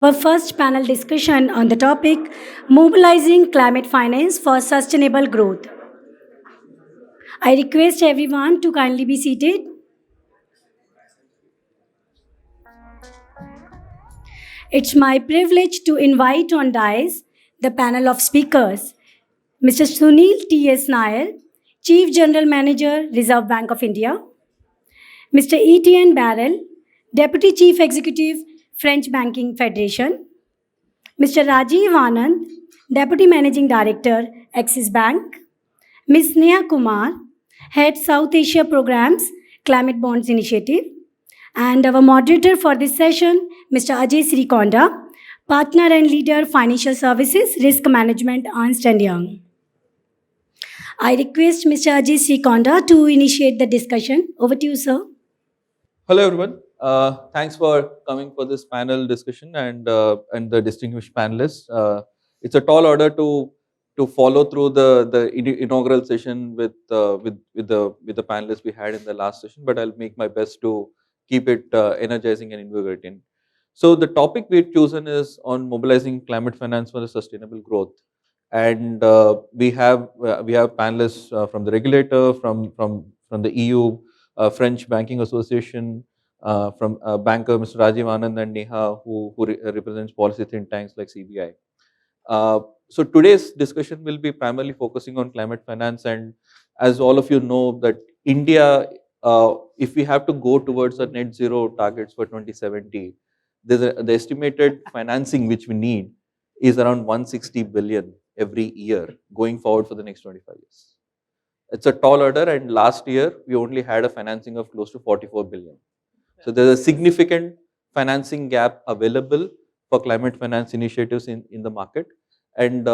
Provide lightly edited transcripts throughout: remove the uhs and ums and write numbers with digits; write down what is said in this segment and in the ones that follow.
Our first panel discussion on the topic Mobilizing Climate Finance for Sustainable Growth. I request everyone to kindly be seated. It's my privilege to invite on dais the panel of speakers Mr. Sunil T.S. Nair, Chief General Manager, Reserve Bank of India, Mr. Etienne Barel, Deputy Chief Executive, French Banking Federation, Mr. Rajiv Anand, Deputy Managing Director, Axis Bank, Ms. Neha Kumar, Head South Asia Programs, Climate Bonds Initiative, and our moderator for this session, Mr. Ajay Sirikonda, Partner and Leader, Financial Services, Risk Management, Ernst & Young. I request Mr. Ajay Sirikonda to initiate the discussion. Over to you, sir. Hello, everyone. Thanks for coming for this panel discussion and the distinguished panelists. It's a tall order to follow through the inaugural session with the panelists we had in the last session, but I'll make my best to keep it energizing and invigorating. So the topic we've chosen is on mobilizing climate finance for the sustainable growth, and we have panelists from the regulator, from the EU, French Banking Association, from banker Mr. Rajiv Anand and Neha, who represents policy think tanks like CBI. So today's discussion will be primarily focusing on climate finance, and as all of you know that India, if we have to go towards the net zero targets for 2070, the estimated financing which we need is around 160 billion every year going forward for the next 25 years. It's a tall order, and last year we only had a financing of close to 44 billion. So there's a significant financing gap available for climate finance initiatives in the market. And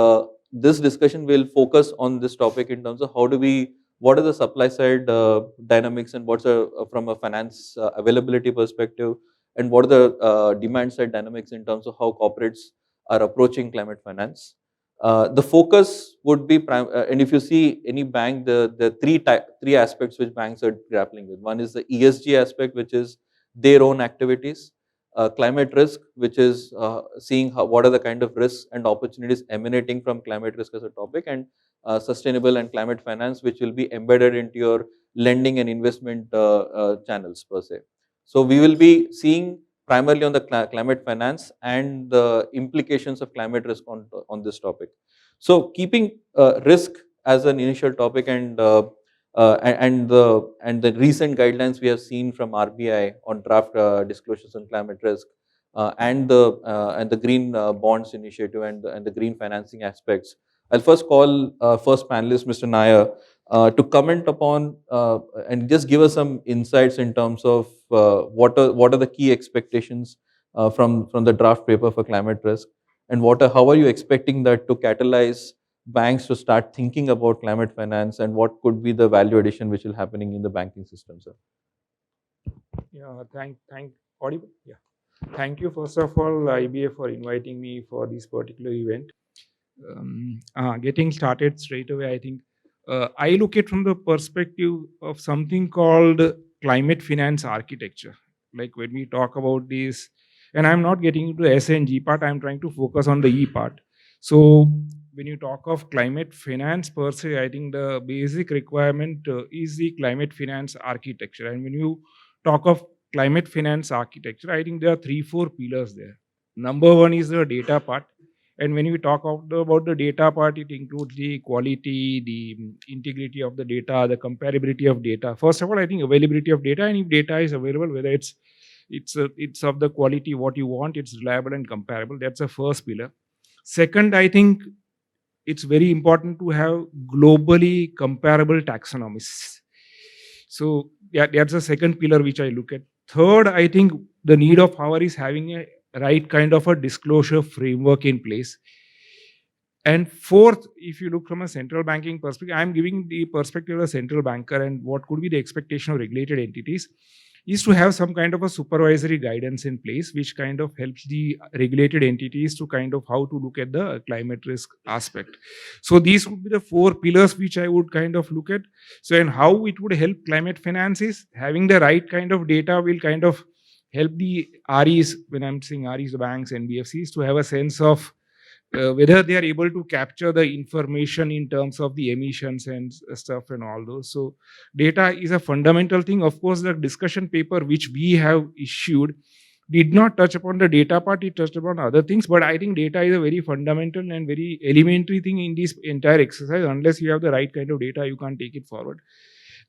this discussion will focus on this topic in terms of what are the supply side dynamics, and from a finance availability perspective, and what are the demand side dynamics in terms of how corporates are approaching climate finance. The focus would be, and if you see any bank, the three aspects which banks are grappling with. One is the ESG aspect, which is their own activities, climate risk, which is seeing what are the kind of risks and opportunities emanating from climate risk as a topic, and sustainable and climate finance, which will be embedded into your lending and investment channels per se. So we will be seeing primarily on the climate finance and the implications of climate risk on this topic. So keeping risk as an initial topic, and the recent guidelines we have seen from RBI on draft disclosures on climate risk, and the green bonds initiative, and the green financing aspects. I'll first call first panelist, Mr. Nair, to comment upon and just give us some insights in terms of what are the key expectations from the draft paper for climate risk, and how are you expecting that to catalyze banks to start thinking about climate finance, and what could be the value addition which will happening in the banking system, sir? Yeah, audible? Yeah. Thank you, first of all, IBF, for inviting me for this particular event. Getting started straight away, I think I look at from the perspective of something called climate finance architecture. Like when we talk about this, and I'm not getting into the S and G part, I'm trying to focus on the E part. So when you talk of climate finance per se, I think the basic requirement is the climate finance architecture. And when you talk of climate finance architecture, I think there are 3-4 pillars there. Number one is the data part. And when we talk about the data part, it includes the quality, the integrity of the data, the comparability of data. First of all, I think availability of data, and if data is available, whether it's of the quality what you want, it's reliable and comparable. That's the first pillar. Second, I think it's very important to have globally comparable taxonomies. So yeah, that's the second pillar which I look at. Third, I think the need of hour is having a right kind of a disclosure framework in place. And fourth, if you look from a central banking perspective, I'm giving the perspective of a central banker, and what could be the expectation of regulated entities is to have some kind of a supervisory guidance in place, which kind of helps the regulated entities to kind of how to look at the climate risk aspect. So these would be the 4 pillars which I would kind of look at. So, and how it would help climate finance is having the right kind of data will kind of help the REs, when I'm saying REs, the banks, NBFCs, to have a sense of whether they are able to capture the information in terms of the emissions and stuff and all those. So data is a fundamental thing. Of course, the discussion paper which we have issued did not touch upon the data part, it touched upon other things, but I think data is a very fundamental and very elementary thing in this entire exercise. Unless you have the right kind of data, you can't take it forward.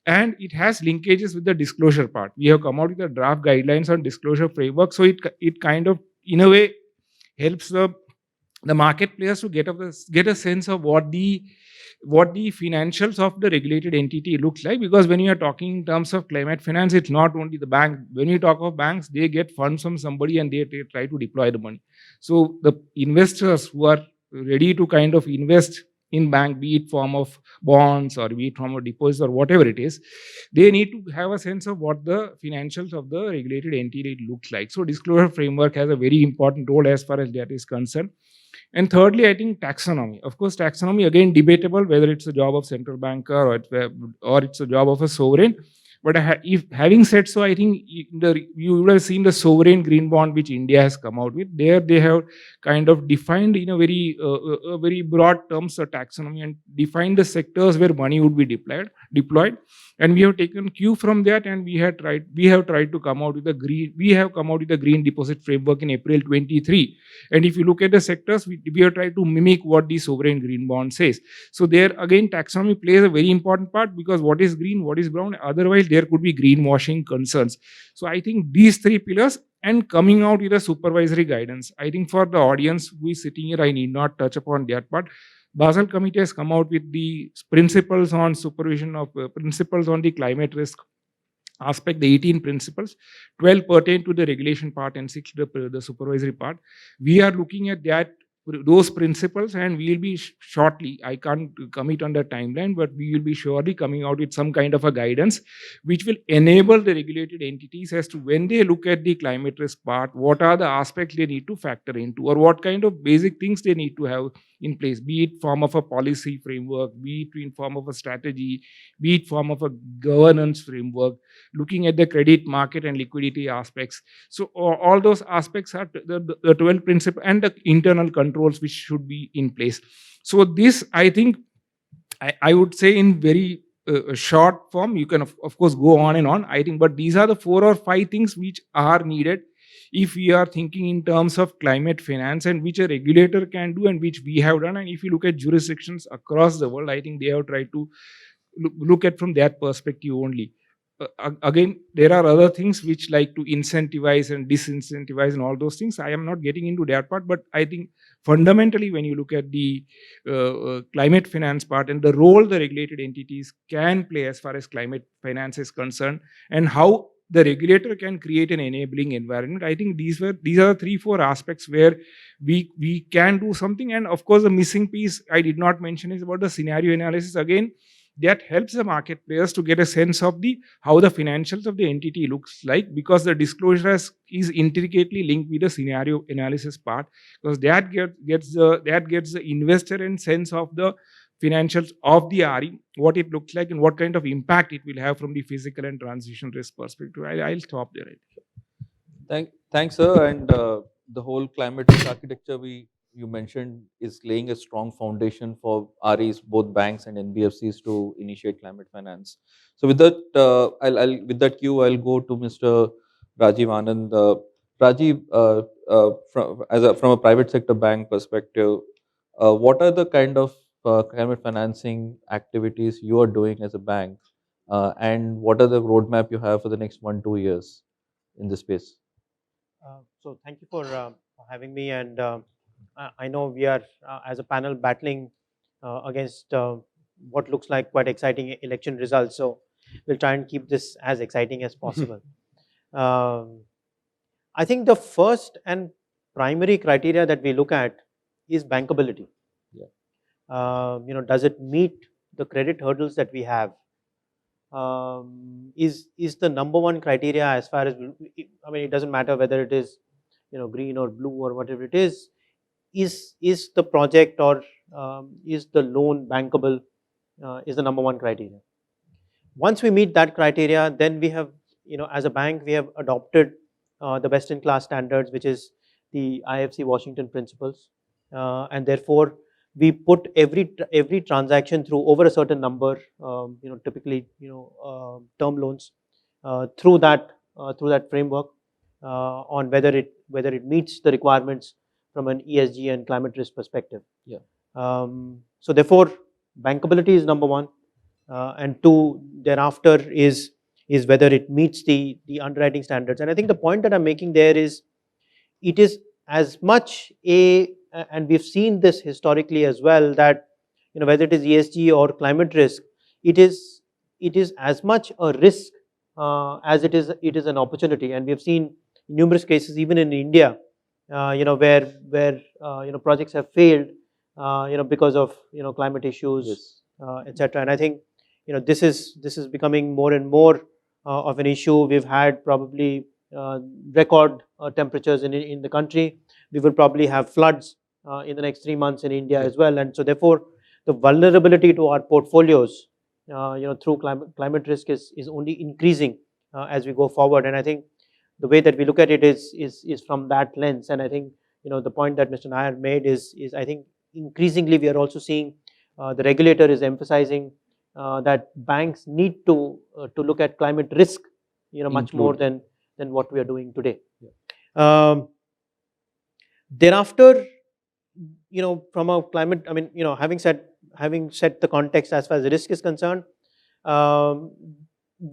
And it has linkages with the disclosure part. We have come out with the draft guidelines on disclosure framework, so it kind of, in a way, helps the market players to get a sense of what the financials of the regulated entity looks like. Because when you are talking in terms of climate finance, it's not only the bank. When you talk of banks, they get funds from somebody and they try to deploy the money. So the investors who are ready to kind of invest in bank, be it form of bonds or be it form of deposits or whatever it is, they need to have a sense of what the financials of the regulated entity looks like. So disclosure framework has a very important role as far as that is concerned. And thirdly, I think taxonomy. Of course, taxonomy, again, debatable whether it's a job of central banker or it's a job of a sovereign. But if having said so, I think you would have seen the sovereign green bond which India has come out with. There they have kind of defined in a very broad terms a taxonomy and defined the sectors where money would be deployed. And we have taken cue from that, and we have tried to come out with a green deposit framework in April 23. And if you look at the sectors, we have tried to mimic what the sovereign green bond says. So there again, taxonomy plays a very important part, because what is green, what is brown, otherwise there could be greenwashing concerns. So I think these three pillars, and coming out with a supervisory guidance. I think for the audience who is sitting here, I need not touch upon that part. Basel Committee has come out with the principles on supervision of principles on the climate risk aspect, the 18 principles. 12 pertain to the regulation part and 6 the supervisory part. We are looking at those principles, and we will be shortly, I can't commit on the timeline, but we will be surely coming out with some kind of a guidance which will enable the regulated entities as to when they look at the climate risk part, what are the aspects they need to factor into, or what kind of basic things they need to have in place, be it form of a policy framework, be it in form of a strategy, be it form of a governance framework, looking at the credit market and liquidity aspects. So all those aspects are the 12 principles and the internal controls which should be in place. So this, I think, I would say in very short form, you can of course go on and on, I think, but these are the 4 or 5 things which are needed if we are thinking in terms of climate finance, and which a regulator can do and which we have done. And if you look at jurisdictions across the world, I think they have tried to look at from that perspective only. Again, there are other things which like to incentivize and disincentivize and all those things. I am not getting into that part, but I think fundamentally when you look at the climate finance part and the role the regulated entities can play as far as climate finance is concerned, and how the regulator can create an enabling environment, I think these are 3-4 aspects where we can do something. And of course, the missing piece I did not mention is about the scenario analysis. Again, that helps the market players to get a sense of how the financials of the entity looks like, because the disclosure is intricately linked with the scenario analysis part, because that gets the investor in sense of the financials of the RE, what it looks like and what kind of impact it will have from the physical and transition risk perspective. I'll stop there. Thanks, sir. And the whole climate risk architecture you mentioned is laying a strong foundation for REs, both banks and NBFCs, to initiate climate finance. So with that, with that cue, I'll go to Mr. Rajiv Anand. Rajiv, from a private sector bank perspective, what are the kind of climate financing activities you are doing as a bank, and what are the roadmap you have for the next 1-2 years in this space? So thank you for having me, and I know we are as a panel battling against what looks like quite exciting election results, so we'll try and keep this as exciting as possible. I think the first and primary criteria that we look at is bankability. Yeah. Does it meet the credit hurdles that we have? Is the number one criteria as far as, I mean, it doesn't matter whether it is green or blue or whatever it is the project or is the loan bankable, is the number one criteria. Once we meet that criteria, then we have, as a bank, we have adopted the best-in-class standards, which is the IFC Washington principles, and therefore we put every transaction through over a certain number, typically term loans, through that framework on whether it meets the requirements from an ESG and climate risk perspective. Yeah. So therefore, bankability is number one, and two thereafter is whether it meets the underwriting standards. And I think the point that I'm making there is, it is as much and we've seen this historically as well, that whether it is ESG or climate risk, it is as much a risk as it is an opportunity. And we have seen numerous cases even in India, where projects have failed, because of climate issues, Yes. etc. And I think this is becoming more and more of an issue. We've had probably record temperatures in the country. We will probably have floods in the next 3 months in India as well. And so therefore, the vulnerability to our portfolios, through climate risk is only increasing as we go forward. And I think the way that we look at it is from that lens. And I think the point that Mr. Nair made is I think increasingly we are also seeing the regulator is emphasizing that banks need to look at climate risk, much more than what we are doing today. Yeah. Thereafter, from a climate, I mean, having set the context as far as the risk is concerned,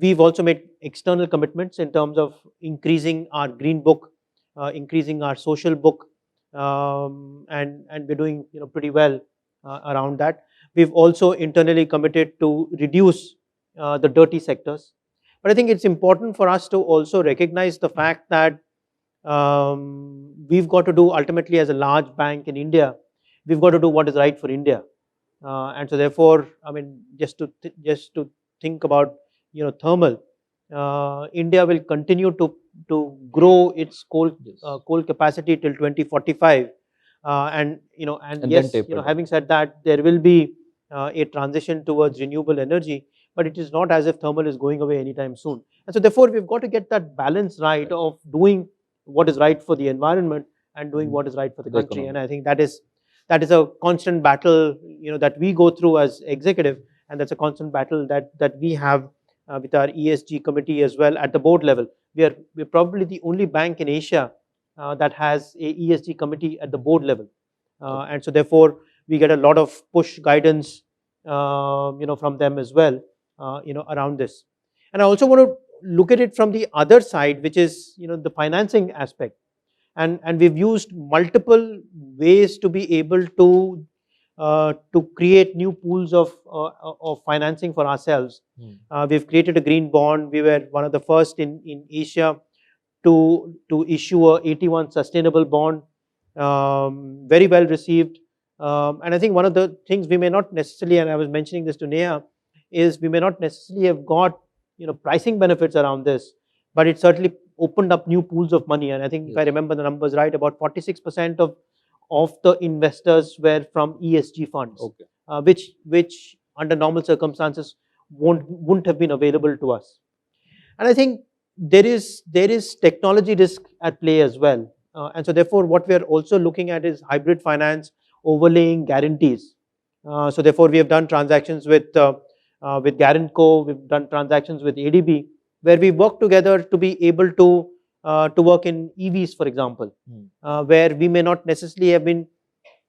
we've also made external commitments in terms of increasing our green book, increasing our social book, and we're doing pretty well around that. We've also internally committed to reduce the dirty sectors. But I think it's important for us to also recognize the fact that we've got to do, ultimately as a large bank in India, we've got to do what is right for India. And so therefore, I mean, just to think about thermal, India will continue to grow its coal capacity till 2045, and yes, having said that, there will be a transition towards renewable energy, but it is not as if thermal is going away anytime soon. And so therefore, we've got to get that balance right of doing what is right for the environment and doing what is right for the country. And I think that is a constant battle that we go through as executive, and that's a constant battle that we have with our ESG committee as well at the board level. We're probably the only bank in Asia that has a ESG committee at the board level, and so therefore we get a lot of push guidance from them as well around this. And I also want to look at it from the other side, which is the financing aspect, and we've used multiple ways to be able to create new pools of financing for ourselves. We've created a green bond. We were one of the first in Asia to issue a 81 sustainable bond, very well received. And I think one of the things we may not necessarily, and I was mentioning this to Nair, is we may not necessarily have got pricing benefits around this, but it certainly opened up new pools of money. And I think if I remember the numbers right, about 46% of the investors were from ESG funds, which under normal circumstances wouldn't have been available to us. And I think there is technology risk at play as well. And so therefore what we are also looking at is hybrid finance overlaying guarantees. So therefore we have done transactions with Guaranco, we've done transactions with ADB, where we work together to be able to work in EVs, for example, where we may not necessarily have been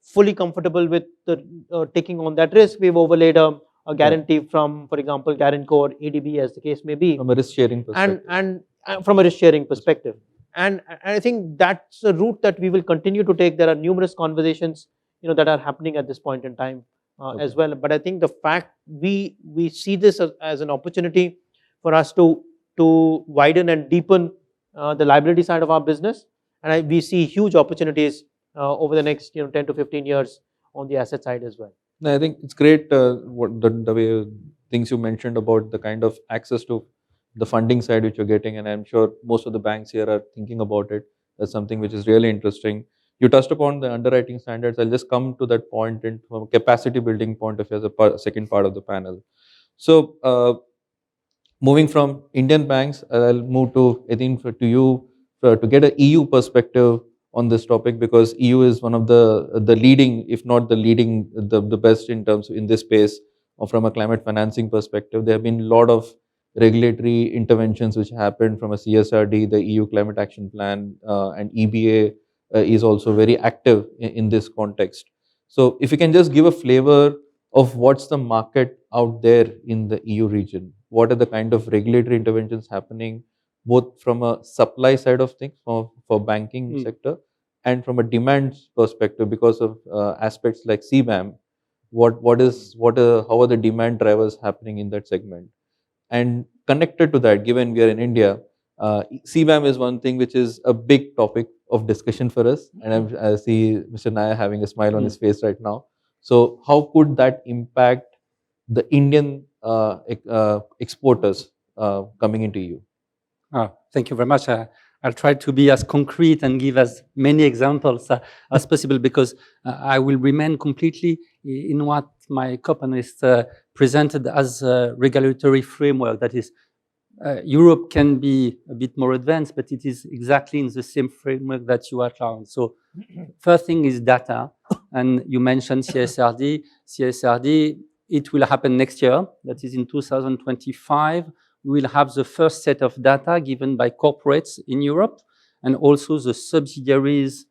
fully comfortable with taking on that risk. We've overlaid a guarantee from, for example, Guaranco or ADB, as the case may be. From a risk sharing perspective. And from a risk sharing perspective. And I think that's a route that we will continue to take. There are numerous conversations that are happening at this point in time as well. But I think the fact we see this as an opportunity for us to widen and deepen the liability side of our business, and we see huge opportunities over the next 10 to 15 years on the asset side as well. No, I think it's great what the way things you mentioned about the kind of access to the funding side which you're getting, and I'm sure most of the banks here are thinking about it. That's something which is really interesting. You touched upon the underwriting standards. I'll just come to that point from a capacity building point of view as a second part of the panel. So moving from Indian banks, I'll move to Etienne, to you to get a EU perspective on this topic, because EU is one of the leading, if not the leading, the best in terms in this space from a climate financing perspective. There have been a lot of regulatory interventions which happened from a CSRD, the EU Climate Action Plan, and EBA is also very active in this context. So if you can just give a flavor of what's the market out there in the EU region, what are the kind of regulatory interventions happening, both from a supply side of things for banking sector and from a demand perspective, because of aspects like CBAM. How are the demand drivers happening in that segment? And connected to that, given we are in India, CBAM is one thing which is a big topic of discussion for us, and I see Mr. Nair having a smile on his face right now. So how could that impact the Indian exporters coming into EU? Thank you very much. I'll try to be as concrete and give as many examples as possible, because I will remain completely in what my co-panelists presented as a regulatory framework. That is, Europe can be a bit more advanced, but it is exactly in the same framework that you outlined. So first thing is data, and you mentioned CSRD. CSRD, it will happen next year. That is in 2025. We will have the first set of data given by corporates in Europe, and also the subsidiaries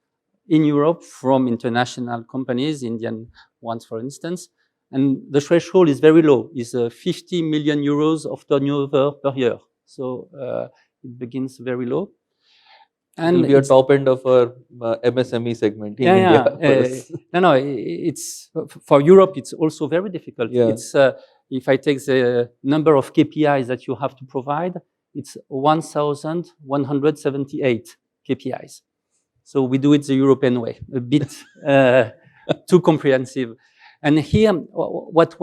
in Europe from international companies, Indian ones, for instance. And the threshold is very low. It's 50 million euros of turnover per year. So it begins very low. And it'll be a top end of our MSME segment in India. It's for Europe. It's also very difficult. It's if I take the number of KPIs that you have to provide, it's 1,178 KPIs. So we do it the European way, a bit too comprehensive. And here, what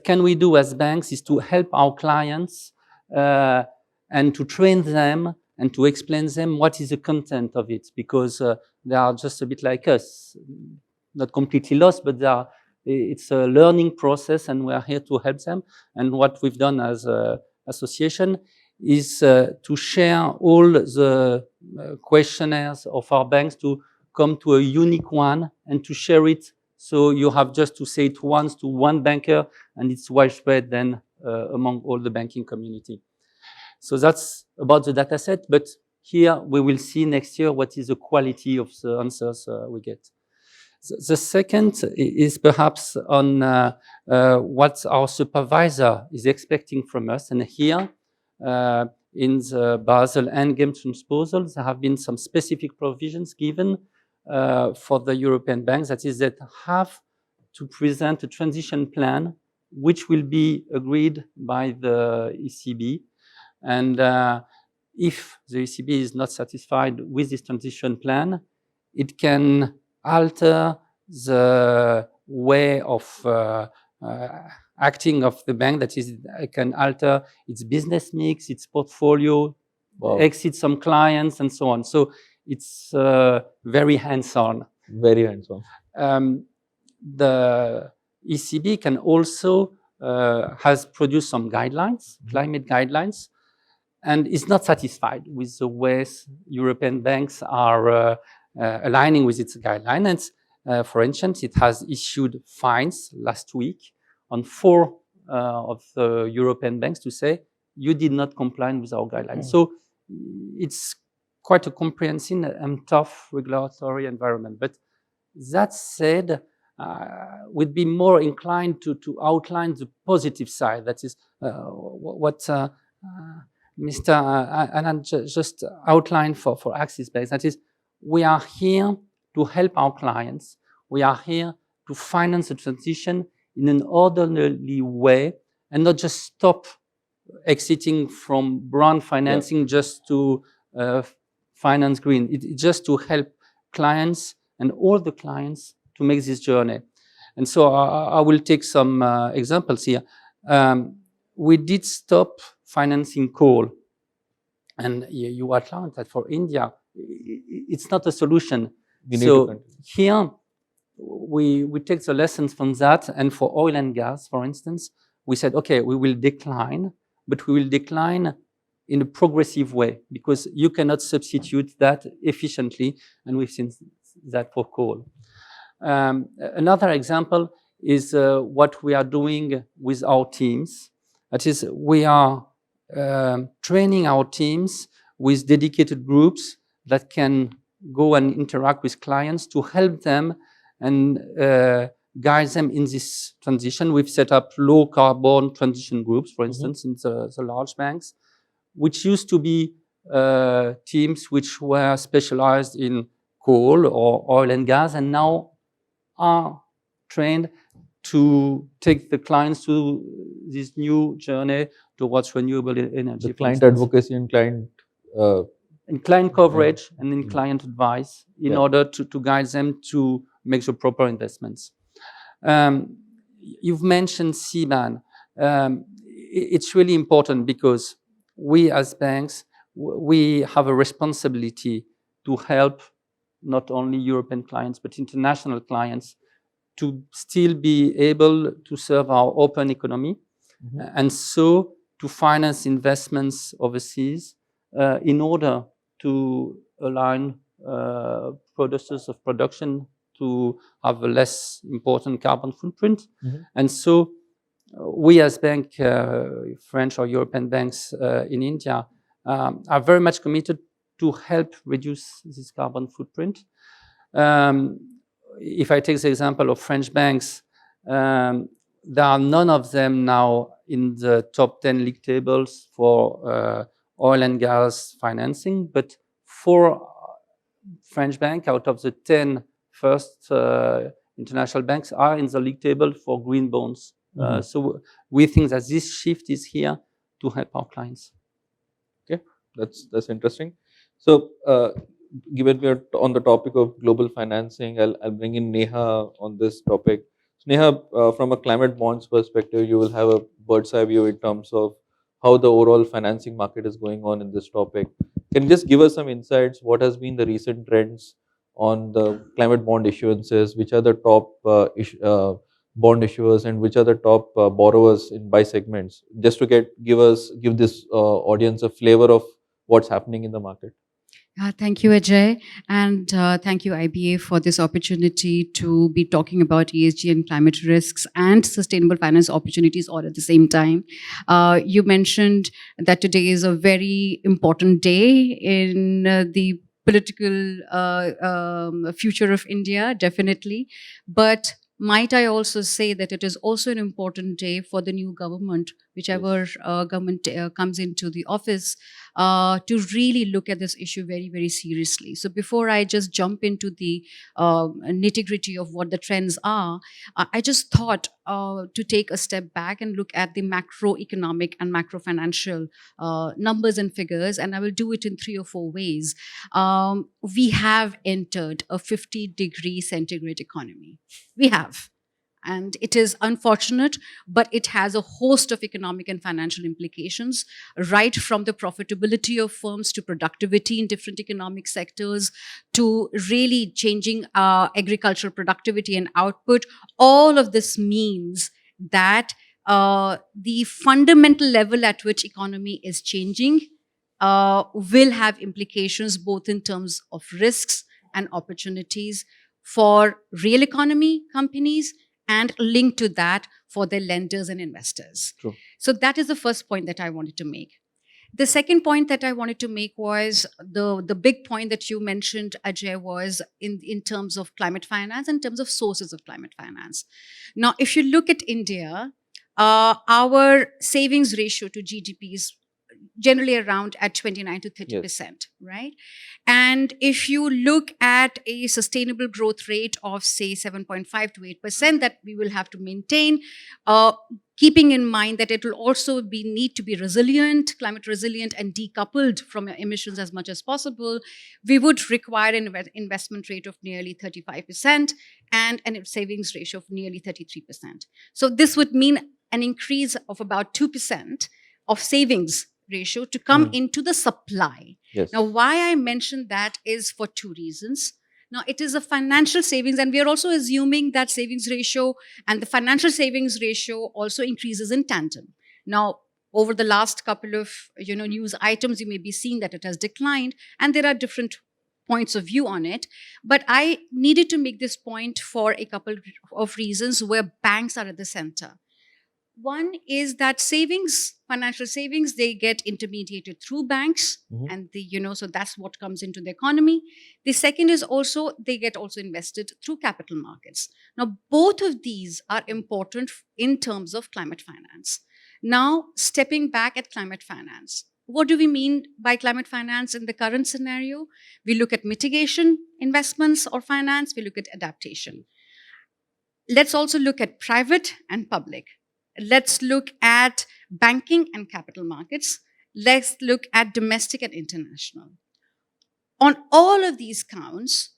can we do as banks is to help our clients and to train them and to explain them what is the content of it, because they are just a bit like us, not completely lost, but it's a learning process, and we are here to help them. And what we've done as an association is to share all the questionnaires of our banks, to come to a unique one and to share it. So you have just to say it once to one banker, and it's widespread then among all the banking community. So that's about the data set, but here we will see next year what is the quality of the answers we get. The second is perhaps on what our supervisor is expecting from us. And here, in the Basel Endgame transposals, there have been some specific provisions given for the European banks, that is, that have to present a transition plan which will be agreed by the ECB. And if the ECB is not satisfied with this transition plan, it can alter the way of acting of the bank. That is, it can alter its business mix, its portfolio, exit some clients, and so on. So it's very hands-on. Very hands-on. The ECB can also has produced some guidelines, climate guidelines, and is not satisfied with the ways European banks are aligning with its guidelines. For instance, it has issued fines last week on 4 of the European banks to say, you did not comply with our guidelines. So it's quite a comprehensive and tough regulatory environment. But that said, we'd be more inclined to outline the positive side. That is what Mr. Anand just outlined for Axis Bank. That is, we are here to help our clients. We are here to finance the transition in an orderly way and not just stop exiting from brown financing just to finance green. It's just to help clients and all the clients to make this journey. And so I will take some examples here. We did stop financing coal. And you outlined that for India, it's not a solution. So here, we take the lessons from that. And for oil and gas, for instance, we said, okay, we will decline, but we will decline in a progressive way, because you cannot substitute that efficiently, and we've seen that for coal. Another example is what we are doing with our teams. That is, we are training our teams with dedicated groups that can go and interact with clients to help them and guide them in this transition. We've set up low carbon transition groups, for instance, in the large banks, which used to be teams which were specialized in coal or oil and gas, and now are trained to take the clients to this new journey towards renewable energy. The client advocacy and client coverage and in client advice in order to guide them to make the proper investments. You've mentioned CBAN. It's really important because we as banks, we have a responsibility to help not only European clients, but international clients to still be able to serve our open economy, and so to finance investments overseas in order to align producers of production to have a less important carbon footprint. And so we as bank, French or European banks in India, are very much committed to help reduce this carbon footprint. If I take the example of French banks, there are none of them now in the top 10 league tables for oil and gas financing, but 4 French banks out of the 10 first international banks are in the league table for green bonds. So we think that this shift is here to help our clients. Okay, that's interesting. So given we are on the topic of global financing, I'll bring in Neha on this topic. So Neha, from a climate bonds perspective, you will have a bird's eye view in terms of how the overall financing market is going on in this topic. Can you just give us some insights? What has been the recent trends on the climate bond issuances? Which are the top bond issuers and which are the top borrowers by segments? Just to give this audience a flavor of what's happening in the market. Thank you, Ajay, and thank you, IBA, for this opportunity to be talking about ESG and climate risks and sustainable finance opportunities all at the same time. You mentioned that today is a very important day in the political future of India, definitely. But might I also say that it is also an important day for the new government, whichever government comes into the office, to really look at this issue very, very seriously. So before I just jump into the nitty-gritty of what the trends are, I just thought to take a step back and look at the macroeconomic and macro-financial numbers and figures, and I will do it in 3 or 4 ways. We have entered a 50-degree centigrade economy. We have. And it is unfortunate, but it has a host of economic and financial implications, right from the profitability of firms to productivity in different economic sectors, to really changing agricultural productivity and output. All of this means that the fundamental level at which economy is changing will have implications both in terms of risks and opportunities for real economy companies, and linked to that for their lenders and investors. True. So that is the first point that I wanted to make. The second point that I wanted to make was the big point that you mentioned, Ajay, was in terms of climate finance, in terms of sources of climate finance. Now, if you look at India, our savings ratio to GDP is generally around at 29 to 30%, right? And if you look at a sustainable growth rate of, say, 7.5 to 8% that we will have to maintain, keeping in mind that it will also need to be resilient, climate resilient, and decoupled from emissions as much as possible, we would require an investment rate of nearly 35% and a savings ratio of nearly 33%. So this would mean an increase of about 2% of savings ratio to come into the supply. Yes. Now, why I mentioned that is for 2 reasons. Now, it is a financial savings, and we are also assuming that savings ratio and the financial savings ratio also increases in tandem. Now, over the last couple of news items, you may be seeing that it has declined, and there are different points of view on it. But I needed to make this point for a couple of reasons where banks are at the center. One is that savings, financial savings, they get intermediated through banks, and so that's what comes into the economy. The second is also they get also invested through capital markets. Now, both of these are important in terms of climate finance. Now, stepping back at climate finance, what do we mean by climate finance in the current scenario? We look at mitigation investments or finance. We look at adaptation. Let's also look at private and public. Let's look at banking and capital markets. Let's look at domestic and international. On all of these counts,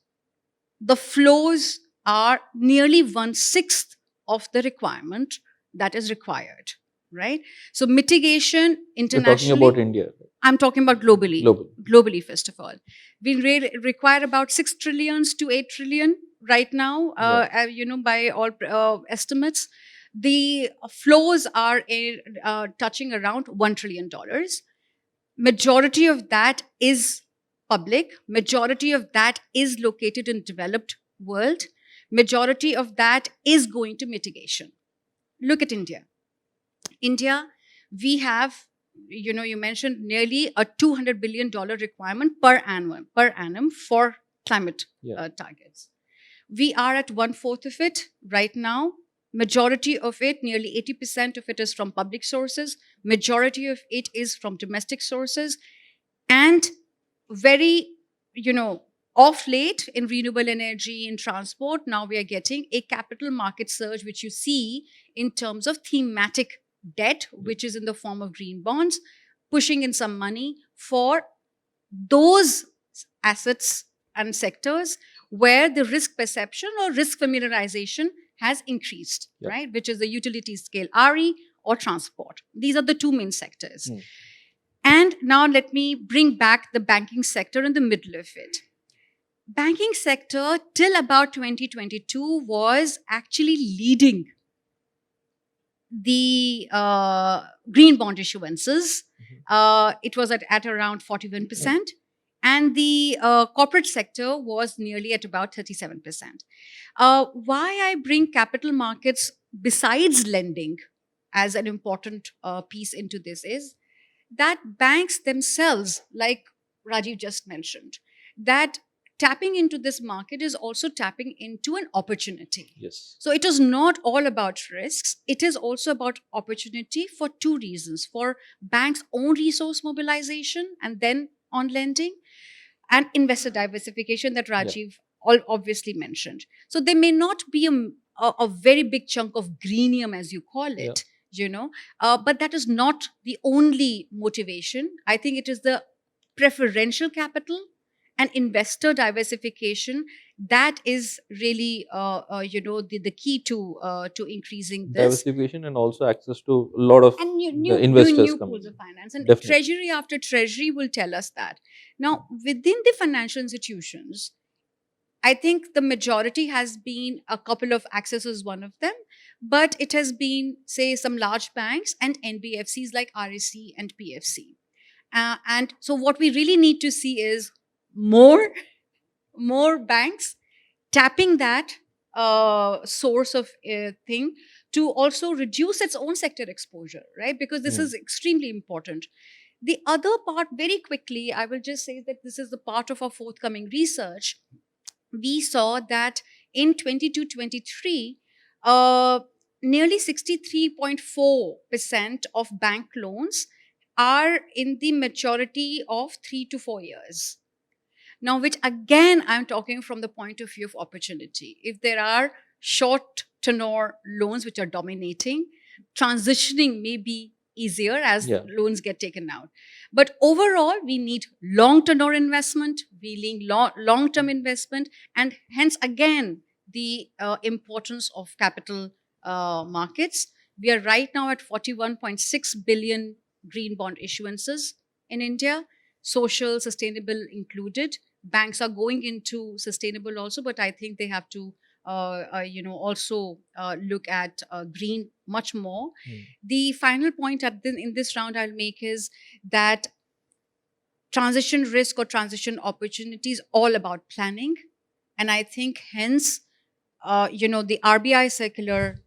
the flows are nearly 1/6 of the requirement that is required, right? So mitigation internationally. You're talking about India. I'm talking about globally. Globally, first of all. We require about 6 trillion to 8 trillion right now, by all estimates. The flows are touching around $1 trillion. Majority of that is public. Majority of that is located in developed world. Majority of that is going to mitigation. Look at India. India, we have, you mentioned nearly a $200 billion requirement per annum for climate targets. We are at 1/4 of it right now. Majority of it, nearly 80% of it is from public sources. Majority of it is from domestic sources. And very, off late in renewable energy, in transport, now we are getting a capital market surge, which you see in terms of thematic debt, which is in the form of green bonds, pushing in some money for those assets and sectors where the risk perception or risk familiarization has increased, right? Which is the utility scale RE or transport. These are the two main sectors. And now let me bring back the banking sector in the middle of it. Banking sector till about 2022 was actually leading the green bond issuances. It was at around 41%. And the corporate sector was nearly at about 37%. Why I bring capital markets besides lending as an important piece into this is that banks themselves, like Rajiv just mentioned, that tapping into this market is also tapping into an opportunity. Yes. So it is not all about risks. It is also about opportunity for two reasons: for banks' own resource mobilization and then on lending, and investor diversification that Rajiv obviously mentioned. So there may not be a very big chunk of greenium, as you call it, but that is not the only motivation. I think it is the preferential capital and investor diversification that is really, the key to increasing this. Diversification and also access to a lot of And the investors new coming pools in. of finance. And Definitely. treasury after treasury will tell us that. Now, within the financial institutions, I think the majority has been a couple of Axis is one of them, but it has been, say, some large banks and NBFCs like RAC and PFC. And so what we really need to see is more banks tapping that source of thing to also reduce its own sector exposure, right? Because this is extremely important. The other part, very quickly, I will just say that this is the part of our forthcoming research. We saw that in 22-23, nearly 63.4% of bank loans are in the maturity of 3 to 4 years. Now, which again, I'm talking from the point of view of opportunity. If there are short tenor loans which are dominating, transitioning may be easier as loans get taken out. But overall, we need long tenor investment, we need long-term investment, and hence again, the importance of capital markets. We are right now at 41.6 billion green bond issuances in India, social, sustainable included. Banks are going into sustainable also, but I think they have to also look at green much more. Mm. The final point in this round I'll make is that transition risk or transition opportunities all about planning, and I think hence the RBI circular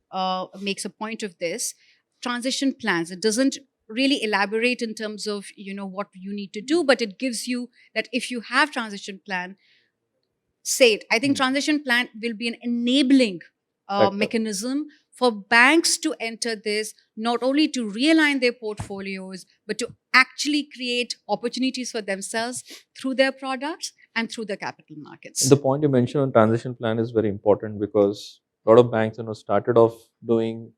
makes a point of this. Transition plans, it doesn't really elaborate in terms of what you need to do, but it gives you that if you have transition plan, say it. I think transition plan will be an enabling Factor. mechanism for banks to enter this, not only to realign their portfolios, but to actually create opportunities for themselves through their products and through the capital markets. The point you mentioned on transition plan is very important because a lot of banks started off doing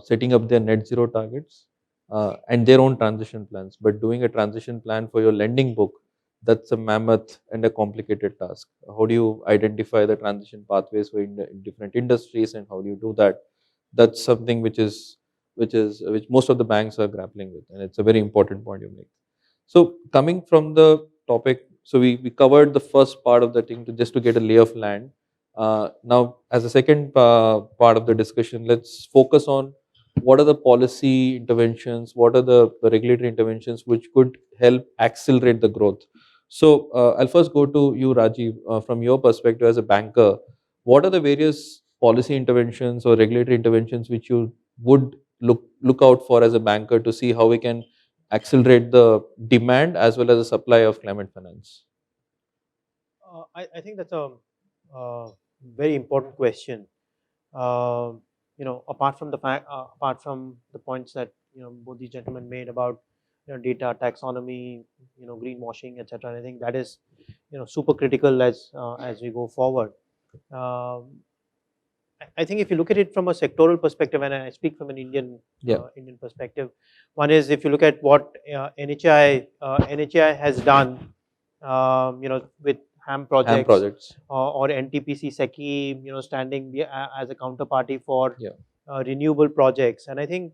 setting up their net zero targets and their own transition plans. But doing a transition plan for your lending book, that's a mammoth and a complicated task. How do you identify the transition pathways for in different industries, and how do you do that? That's something which most of the banks are grappling with, and it's a very important point you make. So coming from the topic, so we covered the first part of the thing just to get a lay of land. Now, as a second part of the discussion, let's focus on what are the policy interventions, what are the regulatory interventions which could help accelerate the growth. So I'll first go to you, Rajiv, from your perspective as a banker. What are the various policy interventions or regulatory interventions which you would look out for as a banker to see how we can accelerate the demand as well as the supply of climate finance? I think that's a very important question. Apart from the points that both the gentlemen made about data taxonomy, greenwashing, etc. I think that is super critical as we go forward. I think if you look at it from a sectoral perspective, and I speak from an Indian perspective, one is if you look at what NHI has done, with HAM projects, or NTPC SECI, standing as a counterparty for renewable projects, and I think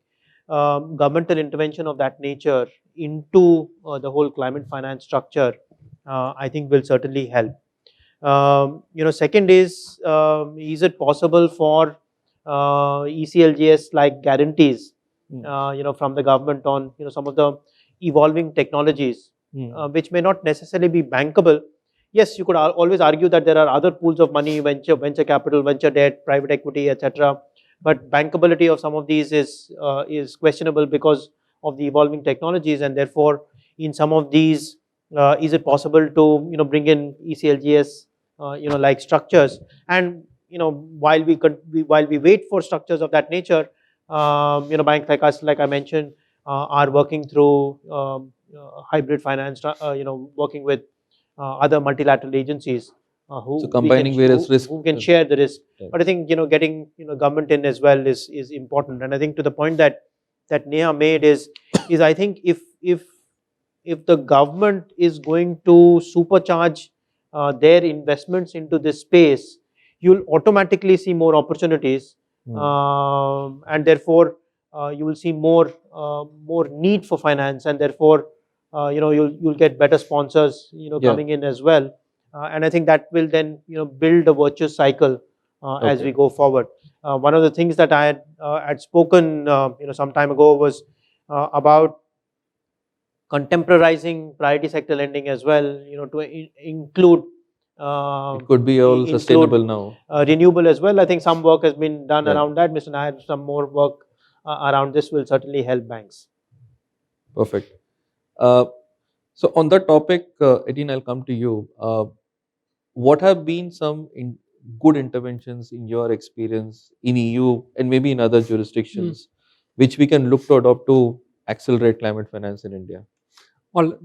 governmental intervention of that nature into the whole climate finance structure, I think will certainly help. Second is it possible for ECLGS like guarantees, from the government on some of the evolving technologies, which may not necessarily be bankable. Yes, you could always argue that there are other pools of money, venture capital, venture debt, private equity, etc. But bankability of some of these is questionable because of the evolving technologies, and therefore, in some of these, is it possible to bring in ECLGS like structures? And while we wait for structures of that nature, banks like us, like I mentioned, are working through hybrid finance, working with other multilateral agencies who combining various risks, who can share the risk. But I think getting government in as well is important. And I think to the point that Neha made is I think if the government is going to supercharge their investments into this space, you'll automatically see more opportunities, and therefore you will see more need for finance, and therefore you'll get better sponsors coming in as well, and I think that will then build a virtuous cycle as we go forward. One of the things that I had spoken some time ago was about contemporizing priority sector lending as well, to include it could be all sustainable now, renewable as well. I think some work has been done around that. Mr. Nair, some more work around this will certainly help banks. Perfect. So on that topic, Etienne, I'll come to you. What have been some good interventions in your experience in EU and maybe in other jurisdictions, which we can look to adopt to accelerate climate finance in India? Well,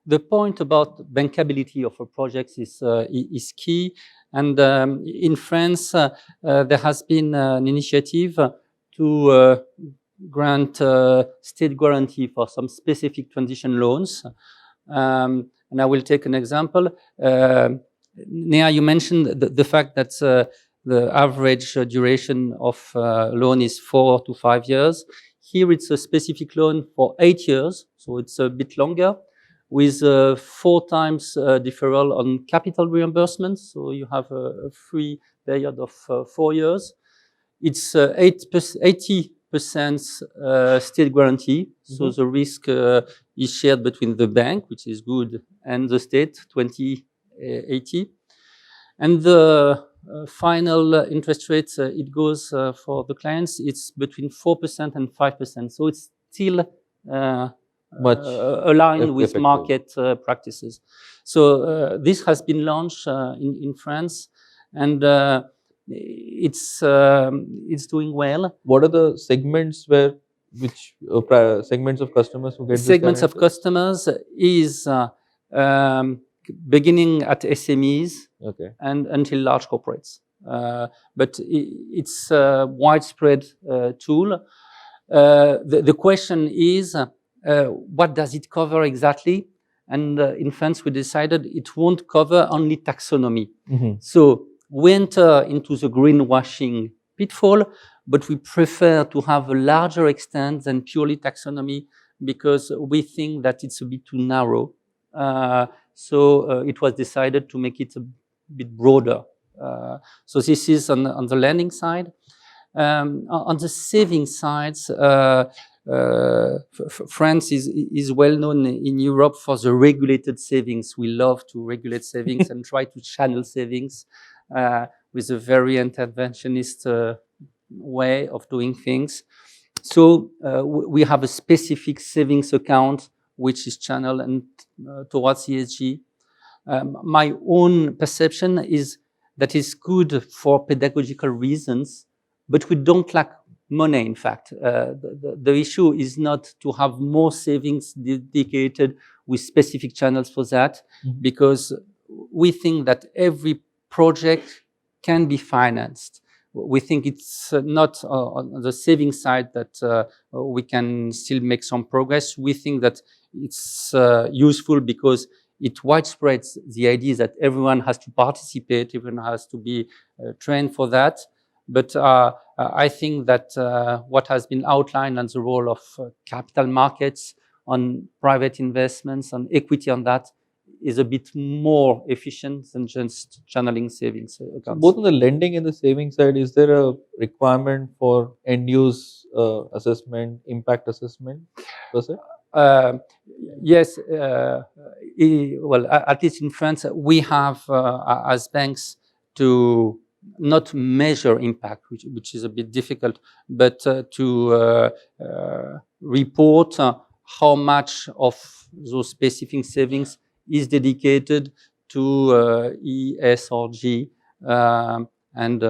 the point about bankability of a project is key. And in France, there has been an initiative to grant state guarantee for some specific transition loans. And I will take an example. Nair, you mentioned the fact that the average duration of loan is 4 to 5 years. Here it's a specific loan for 8 years, so it's a bit longer, with 4 times deferral on capital reimbursements. So you have a free period of 4 years. It's 80% state guarantee, so the risk is shared between the bank, which is good, and the state, 20/80. And the final interest rates, it goes for the clients, it's between 4% and 5%. So it's still Much aligned with effective. market practices. So this has been launched in France, and it's doing well. What are the segments which segments of customers who get Segments this of customers is beginning at SMEs Okay. and until large corporates. But it's a widespread tool. The question is, what does it cover exactly? And in France, we decided it won't cover only taxonomy. So we enter into the greenwashing pitfall, but we prefer to have a larger extent than purely taxonomy because we think that it's a bit too narrow. So it was decided to make it a bit broader. So this is on the lending side. On the saving side, France is well known in Europe for the regulated savings. We love to regulate savings and try to channel savings with a very interventionist way of doing things. So we have a specific savings account which is channeled and towards ESG. My own perception is that it's good for pedagogical reasons, but we don't lack money, in fact. The issue is not to have more savings dedicated with specific channels for that, because we think that every project can be financed. We think it's not on the saving side that we can still make some progress. We think that it's useful because it widespreads the idea that everyone has to participate, everyone has to be trained for that. But I think that what has been outlined on the role of capital markets, on private investments, on equity on that, is a bit more efficient than just channeling savings accounts. Both on the lending and the saving side, is there a requirement for end-use assessment, impact assessment per se? Yes. Well, at least in France, we have, as banks, to not measure impact, which is a bit difficult, but to report how much of those specific savings is dedicated to ESG and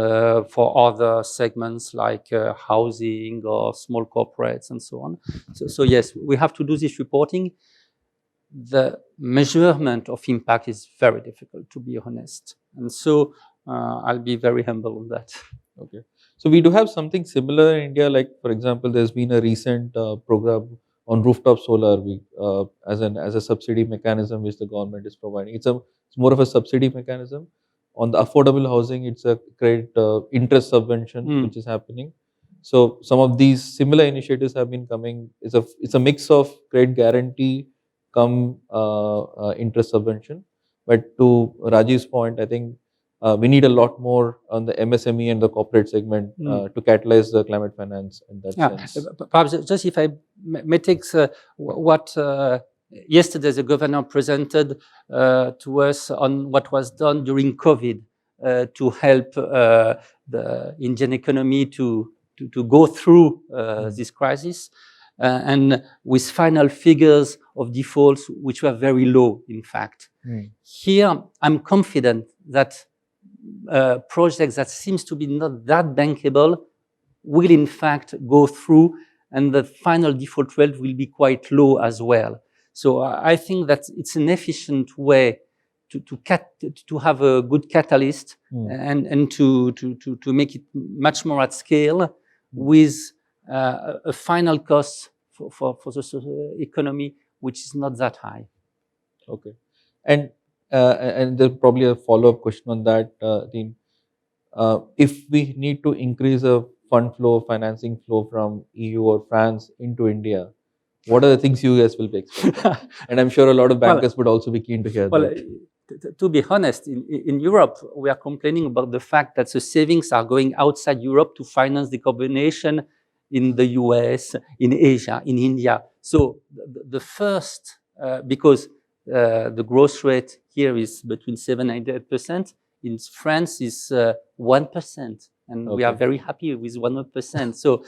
for other segments like housing or small corporates and so on. So yes, we have to do this reporting. The measurement of impact is very difficult, to be honest. And so I'll be very humble on that. Okay. So we do have something similar in India, like for example, there's been a recent program on rooftop solar as a subsidy mechanism which the government is providing. It's more of a subsidy mechanism. On the affordable housing, it's a credit interest subvention which is happening. So some of these similar initiatives have been coming. It's a mix of credit guarantee come interest subvention. But to Rajiv's point, I think we need a lot more on the MSME and the corporate segment to catalyze the climate finance in that sense. Perhaps just if I may take what yesterday the governor presented to us on what was done during COVID to help the Indian economy to go through this crisis. And with final figures of defaults, which were very low, in fact. Here, I'm confident that projects that seems to be not that bankable will, in fact, go through, and the final default rate will be quite low as well. So I think that it's an efficient way to have a good catalyst and to make it much more at scale with a final cost for the economy, which is not that high. Okay. And there's probably a follow-up question on that, Dean. If we need to increase a fund flow, financing flow from EU or France into India, what are the things you guys will be expecting? And I'm sure a lot of bankers would also be keen to hear that. to be honest, in Europe, we are complaining about the fact that the savings are going outside Europe to finance decarbonization in the US, in Asia, in India. So the first, because the growth rate here is between 7 and 8%, in France is 1%, and we are very happy with 1%. So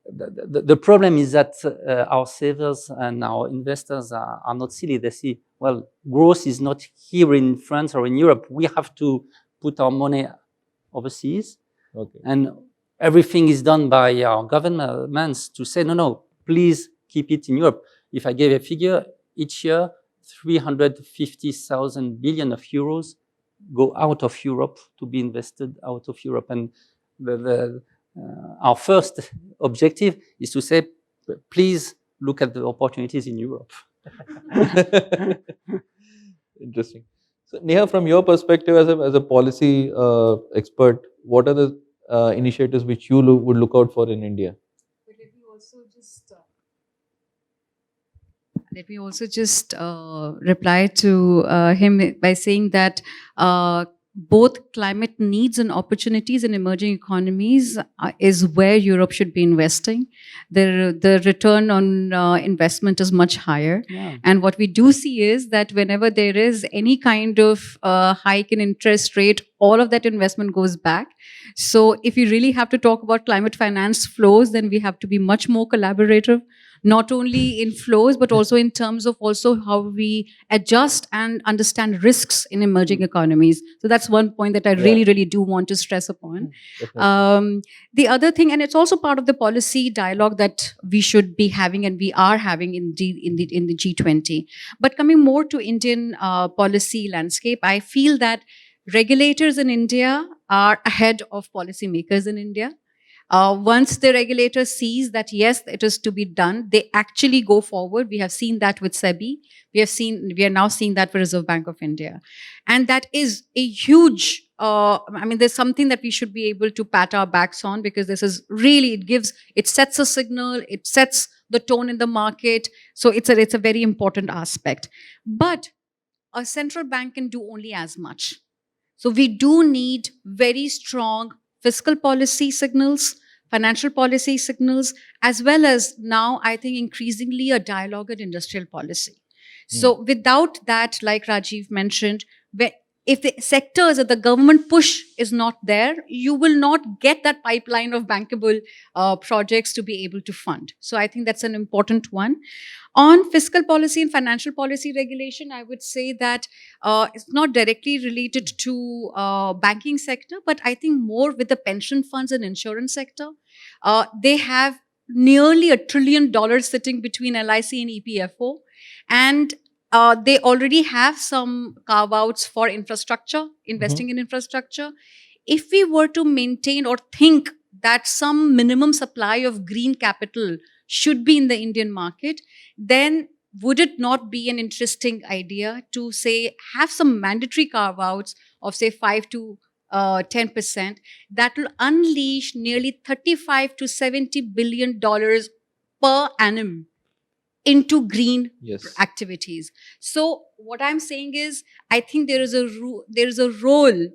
the problem is that our savers and our investors are not silly. They see, well, growth is not here in France or in Europe. We have to put our money overseas. And everything is done by our governments to say, no, please keep it in Europe. If I gave a figure, each year, 350,000 billion of euros go out of Europe to be invested out of Europe. And our first objective is to say, please look at the opportunities in Europe. Interesting. So, Neha, from your perspective as a policy expert, what are the initiatives which you would look out for in India? Let me also just reply to him by saying that both climate needs and opportunities in emerging economies is where Europe should be investing. The return on investment is much higher. Yeah. And what we do see is that whenever there is any kind of hike in interest rate, all of that investment goes back. So if we really have to talk about climate finance flows, then we have to be much more collaborative, not only in flows, but also in terms of also how we adjust and understand risks in emerging economies. So that's one point that I really, really do want to stress upon. The other thing, and it's also part of the policy dialogue that we should be having and we are having in the G20. But coming more to Indian policy landscape, I feel that regulators in India are ahead of policymakers in India. Once the regulator sees that, yes, it is to be done, they actually go forward. We have seen that with SEBI. We are now seeing that with Reserve Bank of India. And that is a huge, there's something that we should be able to pat our backs on, because this is really, it sets a signal, it sets the tone in the market. So it's a very important aspect. But a central bank can do only as much. So we do need very strong fiscal policy signals, financial policy signals, as well as now, I think, increasingly a dialogue in industrial policy. So without that, like Rajiv mentioned, if the sectors or the government push is not there, you will not get that pipeline of bankable projects to be able to fund. So I think that's an important one. On fiscal policy and financial policy regulation, I would say that it's not directly related to banking sector, but I think more with the pension funds and insurance sector. They have nearly $1 trillion sitting between LIC and EPFO. And they already have some carve-outs for infrastructure, investing in infrastructure. If we were to maintain or think that some minimum supply of green capital should be in the Indian market, then would it not be an interesting idea to say, have some mandatory carve-outs of say 5 to 10% that will unleash nearly $35 to $70 billion per annum into green activities. So what I'm saying is, I think there is a role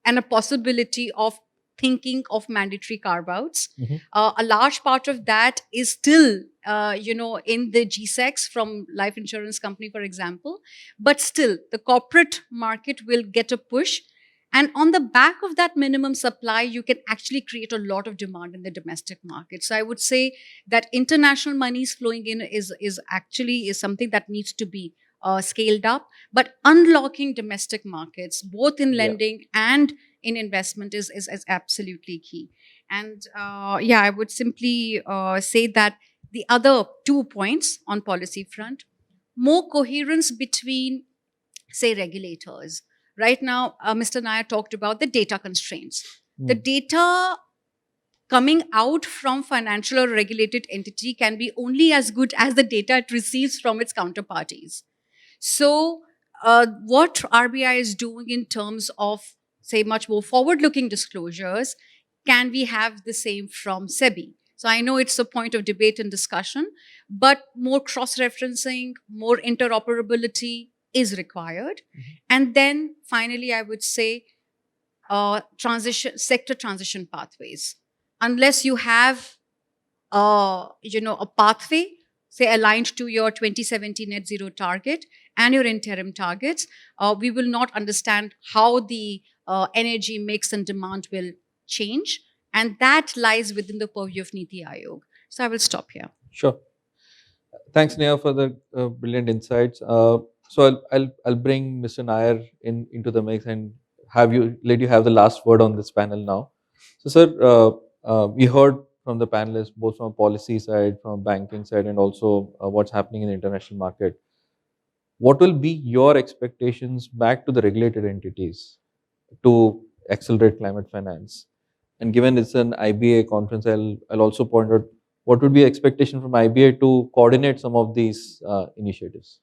and a possibility of thinking of mandatory carve-outs. A large part of that is still, in the GSECs from life insurance company, for example. But still, the corporate market will get a push. And on the back of that minimum supply, you can actually create a lot of demand in the domestic market. So I would say that international monies flowing in is something that needs to be scaled up. But unlocking domestic markets, both in lending and in investment, is absolutely key. And I would simply say that the other 2 points on policy front, more coherence between, say, regulators. Right now, Mr. Nair talked about the data constraints. The data coming out from financial or regulated entity can be only as good as the data it receives from its counterparties. So what RBI is doing in terms of, say, much more forward-looking disclosures, can we have the same from SEBI? So I know it's a point of debate and discussion, but more cross-referencing, more interoperability, is required. And then finally, I would say sector transition pathways. Unless you have a pathway, say aligned to your 2070 net zero target and your interim targets, we will not understand how the energy mix and demand will change. And that lies within the purview of Niti Aayog. So I will stop here. Sure. Thanks, Nair, for the brilliant insights. So I'll bring Mr. Nair into the mix and let you have the last word on this panel now. So, sir, we heard from the panelists both from policy side, from banking side, and also what's happening in the international market. What will be your expectations back to the regulated entities to accelerate climate finance? And given it's an IBA conference, I'll also point out what would be expectation from IBA to coordinate some of these initiatives?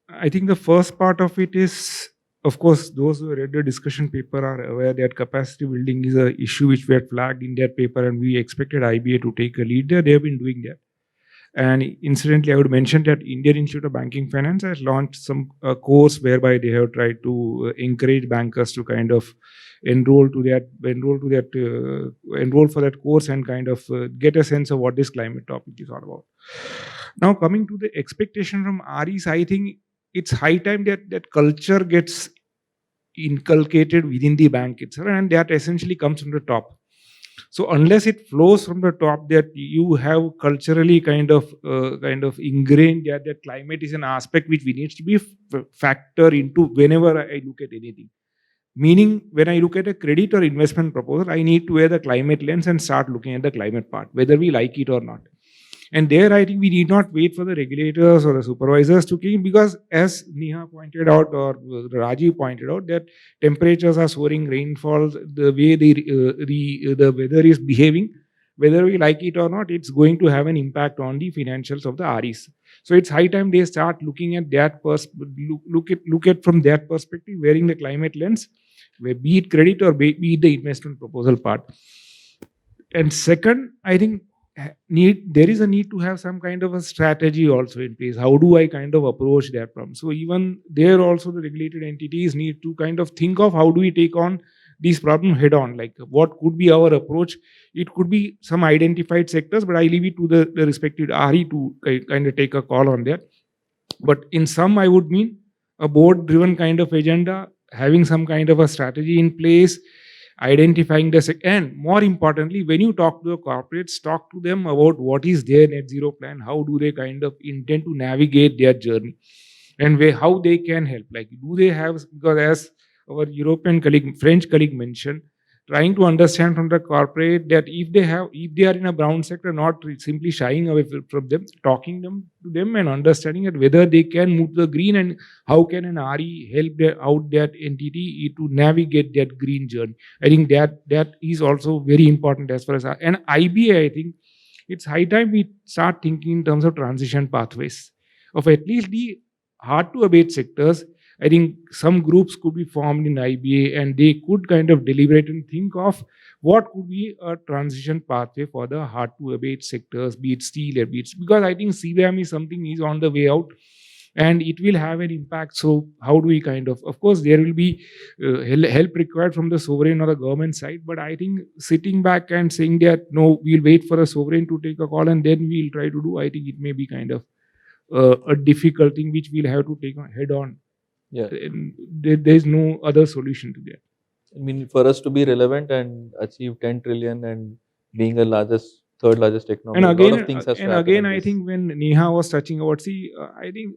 I think the first part of it is, of course, those who read the discussion paper are aware that capacity building is an issue which we had flagged in that paper, and we expected IBA to take a lead there. They have been doing that. And incidentally, I would mention that Indian Institute of Banking Finance has launched some course whereby they have tried to encourage bankers to kind of enroll for that course and kind of get a sense of what this climate topic is all about. Now, coming to the expectation from REs, I think it's high time that culture gets inculcated within the bank itself, and that essentially comes from the top. So unless it flows from the top, that you have culturally kind of ingrained that climate is an aspect which we needs to be factor into whenever I look at anything. Meaning, when I look at a credit or investment proposal, I need to wear the climate lens and start looking at the climate part, whether we like it or not. And there, I think we need not wait for the regulators or the supervisors to kick in, because as Neha pointed out or Rajiv pointed out, that temperatures are soaring, rainfalls, the way the weather is behaving, whether we like it or not, it's going to have an impact on the financials of the REs. So it's high time they start looking at that look at from that perspective, wearing the climate lens, be it credit or be it the investment proposal part. And second, I think there is a need to have some kind of a strategy also in place. How do I kind of approach that problem? So even there also the regulated entities need to kind of think of how do we take on these problems head on, like what could be our approach. It could be some identified sectors, but I leave it to the respective RE to kind of take a call on that. But in some, I would mean a board driven kind of agenda, having some kind of a strategy in place, identifying and more importantly, when you talk to the corporates, talk to them about what is their net zero plan, how do they kind of intend to navigate their journey, and how they can help. Like, do they have, because as our European colleague, French colleague mentioned, trying to understand from the corporate that if they are in a brown sector, not simply shying away from them, talking to them and understanding that whether they can move to the green, and how can an RE help out that entity to navigate that green journey. I think that is also very important as far as and IBA. I think it's high time we start thinking in terms of transition pathways of at least the hard to abate sectors. I think some groups could be formed in IBA, and they could kind of deliberate and think of what could be a transition pathway for the hard to abate sectors, be it steel or be it, because I think CBAM is something is on the way out and it will have an impact. So how do we kind of course, there will be help required from the sovereign or the government side, but I think sitting back and saying that, no, we'll wait for a sovereign to take a call and then we'll try to do, I think it may be kind of a difficult thing which we'll have to take on head on. Yeah, there is no other solution to that. I mean, for us to be relevant and achieve 10 trillion and being the third largest economy, and again, a lot of things has to happen. And again, I think when Neha was touching about, I think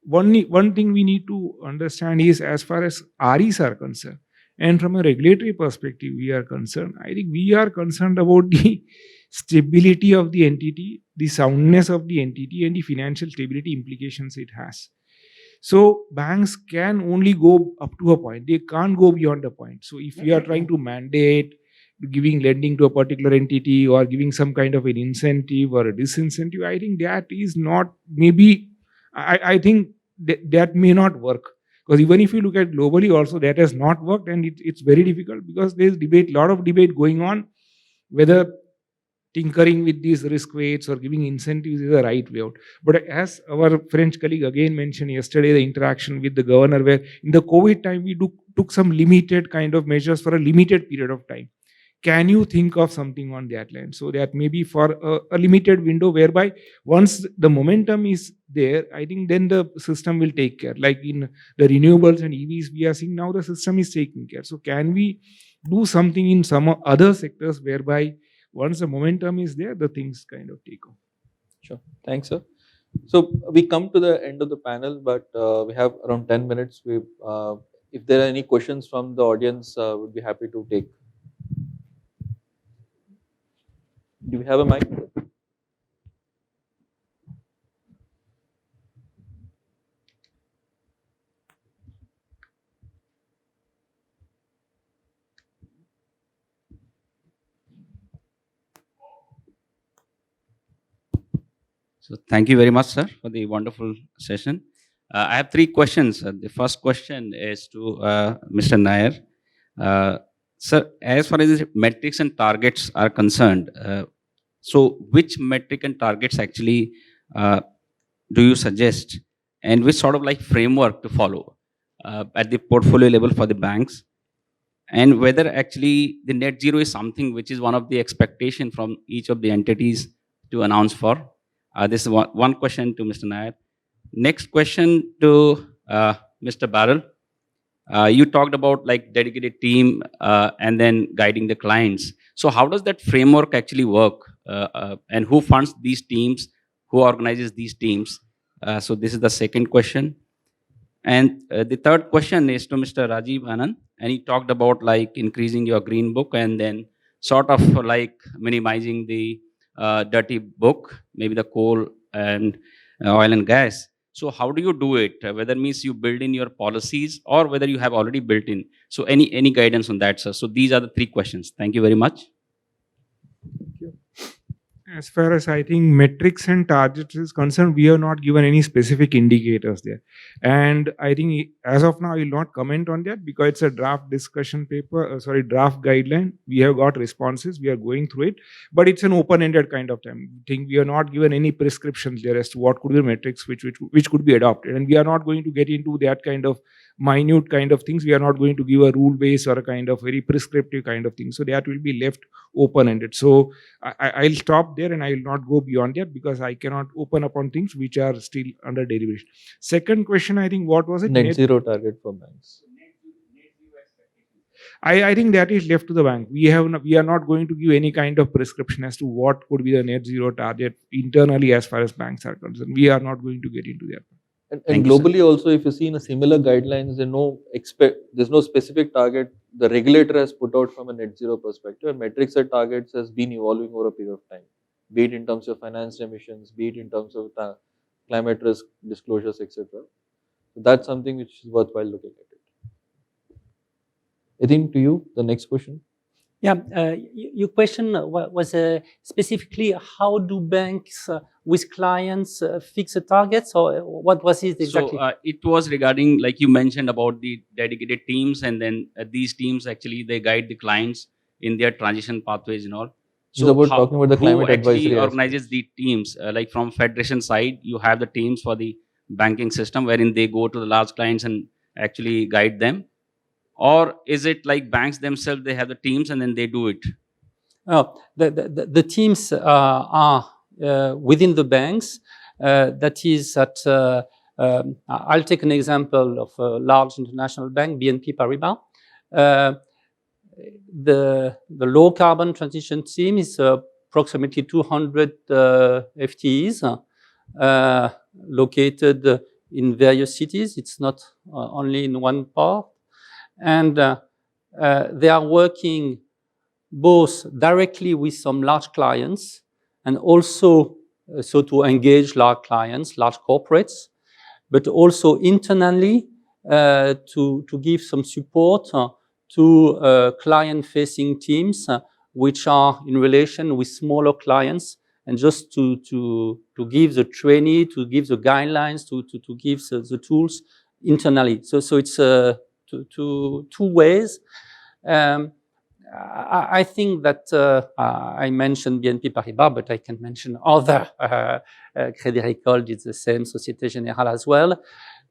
one thing we need to understand is, as far as REs are concerned, and from a regulatory perspective we are concerned, I think we are concerned about the stability of the entity, the soundness of the entity, and the financial stability implications it has. So banks can only go up to a point. They can't go beyond a point. So if we are trying to mandate giving lending to a particular entity or giving some kind of an incentive or a disincentive, I think that is not, maybe, I think that may not work. Because even if you look at globally also, that has not worked, and it's very difficult because there's a lot of debate going on whether tinkering with these risk weights or giving incentives is the right way out. But as our French colleague again mentioned yesterday, the interaction with the governor, where in the COVID time we took some limited kind of measures for a limited period of time. Can you think of something on that line, so that maybe for a limited window, whereby once the momentum is there, I think then the system will take care. Like in the renewables and EVs, we are seeing now the system is taking care. So can we do something in some other sectors whereby once the momentum is there, the things kind of take off? Sure. Thanks, sir. So we come to the end of the panel, but we have around 10 minutes. If there are any questions from the audience, we'd be happy to take. Do we have a mic? So thank you very much, sir, for the wonderful session. I have 3 questions. The first question is to Mr. Nair. Sir, as far as metrics and targets are concerned, so which metric and targets actually do you suggest, and which sort of like framework to follow at the portfolio level for the banks? And whether actually the net zero is something which is one of the expectation from each of the entities to announce for? This is one question to Mr. Nair. Next question to Mr. Barel. You talked about like dedicated team and then guiding the clients. So how does that framework actually work? And who funds these teams? Who organizes these teams? So this is the second question. And the third question is to Mr. Rajiv Anand. And he talked about like increasing your green book and then sort of like minimizing the dirty book, maybe the coal and oil and gas. So how do you do it? Whether means you build in your policies or whether you have already built in. So any guidance on that, sir? So these are the 3 questions. Thank you very much. As far as I think metrics and targets is concerned, we have not given any specific indicators there. And I think as of now, I will not comment on that because it's a draft discussion paper, draft guideline. We have got responses, we are going through it, but it's an open-ended kind of time. I think we are not given any prescriptions there as to what could be the metrics which could be adopted. And we are not going to get into that kind of minute kind of things. We are not going to give a rule base or a kind of very prescriptive kind of thing. So that will be left open-ended. So I'll stop there and I will not go beyond that because I cannot open up on things which are still under deliberation. Second question, I think, what was it? Net zero target for banks. I think that is left to the bank. We are not going to give any kind of prescription as to what could be the net zero target internally as far as banks are concerned. We are not going to get into that. And globally also, if you see in a similar guidelines, there's no specific target the regulator has put out from a net zero perspective. And metrics and targets has been evolving over a period of time, be it in terms of financed emissions, be it in terms of climate risk disclosures, etc. So that's something which is worthwhile looking at it. Etienne, to you, the next question. Yeah, your question was specifically how do banks with clients fix the targets, or what was it exactly? So it was regarding, like you mentioned, about the dedicated teams, and then these teams actually they guide the clients in their transition pathways and all. So talking about the climate advisory, who actually organizes the teams? Like from federation side, you have the teams for the banking system, wherein they go to the large clients and actually guide them. Or is it like banks themselves, they have the teams and then they do it? Oh, the teams are within the banks. That is that I'll take an example of a large international bank, BNP Paribas. The low carbon transition team is approximately 200 FTEs located in various cities. It's not only in one part. And they are working both directly with some large clients and also so to engage large clients, large corporates, but also internally to give some support to client-facing teams which are in relation with smaller clients, and just to give the training, to give the guidelines, to give the tools internally. So it's two ways. I think that I mentioned BNP Paribas, but I can mention other. Crédit Agricole did the same, Société Générale as well.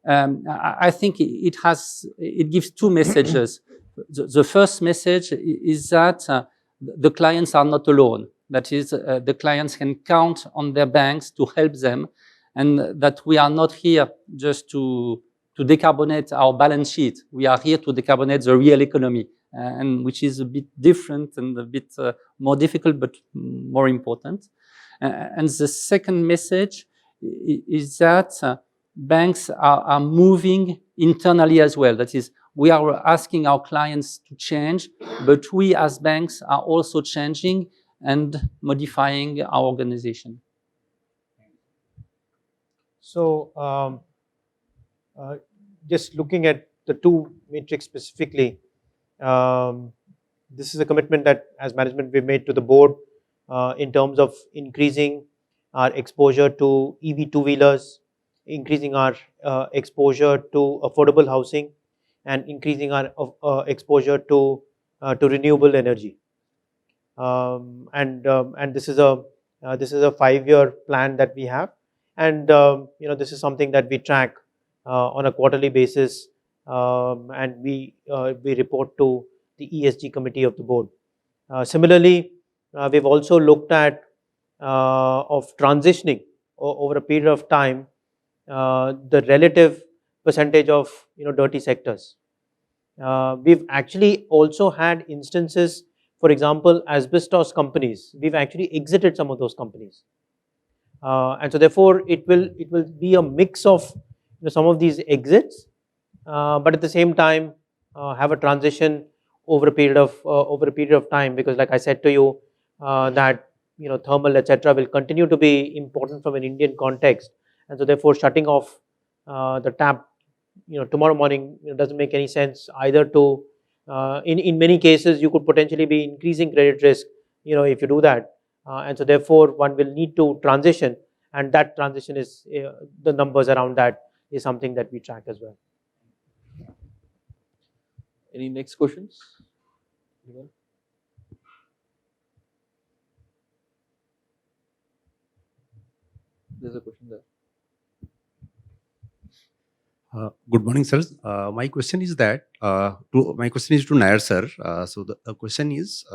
I think it gives two messages. The first message is that the clients are not alone. That is, the clients can count on their banks to help them, and that we are not here just to decarbonate our balance sheet. We are here to decarbonate the real economy, and which is a bit different and a bit more difficult, but more important. And the second message is that banks are moving internally as well. That is, we are asking our clients to change, but we as banks are also changing and modifying our organization. So, just looking at the two metrics specifically, this is a commitment that as management we've made to the board in terms of increasing our exposure to EV two-wheelers, increasing our exposure to affordable housing, and increasing our exposure to renewable energy. And this is a 5-year plan that we have, and this is something that we track on a quarterly basis, and we report to the ESG committee of the board. Similarly, we've also looked at of transitioning over a period of time the relative percentage of dirty sectors. We've actually also had instances, for example, asbestos companies. We've actually exited some of those companies, and so therefore it will be a mix of some of these exits, but at the same time have a transition over a period of time, because like I said to you, that thermal etc. will continue to be important from an Indian context, and so therefore shutting off the tap tomorrow morning doesn't make any sense either. To in many cases you could potentially be increasing credit risk if you do that, and so therefore one will need to transition, and that transition is the numbers around that is something that we track as well. Any next questions? There's a question there. Good morning, sir. My question is that to Nair, sir. So the question is,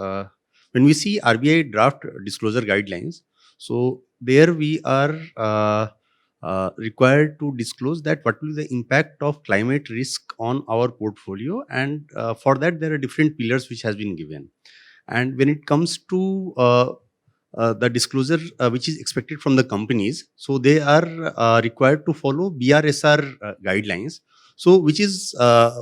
when we see RBI draft disclosure guidelines, so there we are required to disclose that what will be the impact of climate risk on our portfolio, and for that there are different pillars which has been given. And when it comes to the disclosure which is expected from the companies, so they are required to follow BRSR guidelines, so which is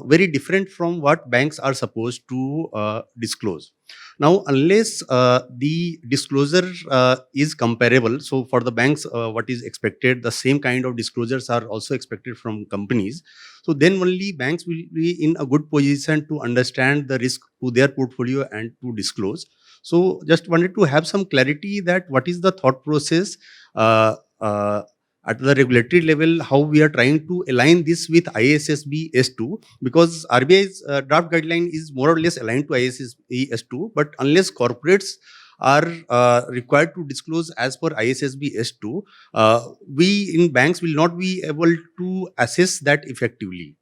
very different from what banks are supposed to disclose. Now, unless the disclosure is comparable, so for the banks what is expected, the same kind of disclosures are also expected from companies, so then only banks will be in a good position to understand the risk to their portfolio and to disclose. So just wanted to have some clarity that what is the thought process at the regulatory level, how we are trying to align this with ISSB S2, because RBI's draft guideline is more or less aligned to ISSB S2, but unless corporates are required to disclose as per ISSB S2, we in banks will not be able to assess that effectively.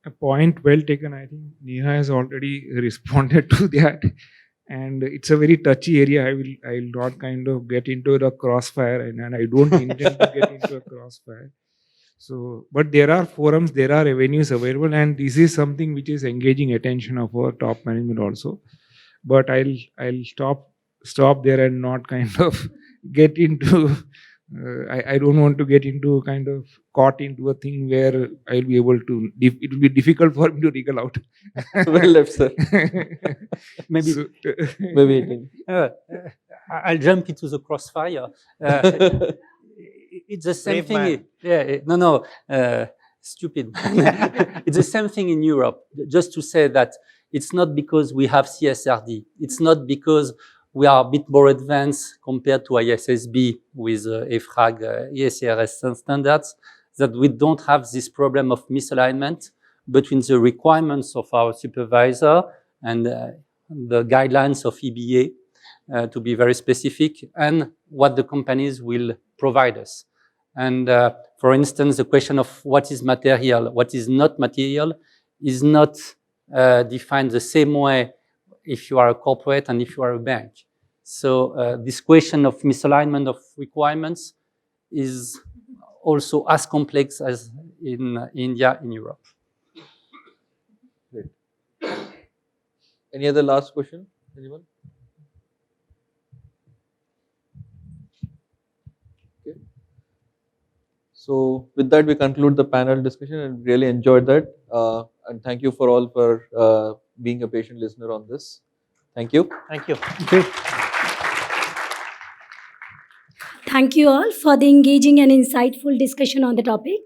A point well taken. I think Neha has already responded to that. And it's a very touchy area. I will not kind of get into the crossfire, and I don't intend to get into a crossfire. So, but there are forums, there are avenues available, and this is something which is engaging attention of our top management also. But I'll stop there and not kind of get into. I don't want to get into kind of caught into a thing where I'll be able to. It will be difficult for me to wriggle out. Well left, sir. Maybe. So, Maybe. I'll jump into the crossfire. It's the same Brave thing. man. Stupid. It's the same thing in Europe. Just to say that it's not because we have CSRD. It's not because we are a bit more advanced compared to ISSB with EFRAG, ESRS standards, that we don't have this problem of misalignment between the requirements of our supervisor and the guidelines of EBA, to be very specific, and what the companies will provide us. And for instance, the question of what is material, what is not material, is not defined the same way if you are a corporate and if you are a bank. So this question of misalignment of requirements is also as complex as in India, in Europe. Great. Any other last question? Anyone? Okay. So with that, we conclude the panel discussion and really enjoyed that. And thank you for all for being a patient listener on this. Thank you. Thank you. Okay. Thank you all for the engaging and insightful discussion on the topic.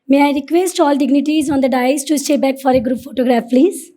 May I request all dignitaries on the dais to stay back for a group photograph, please?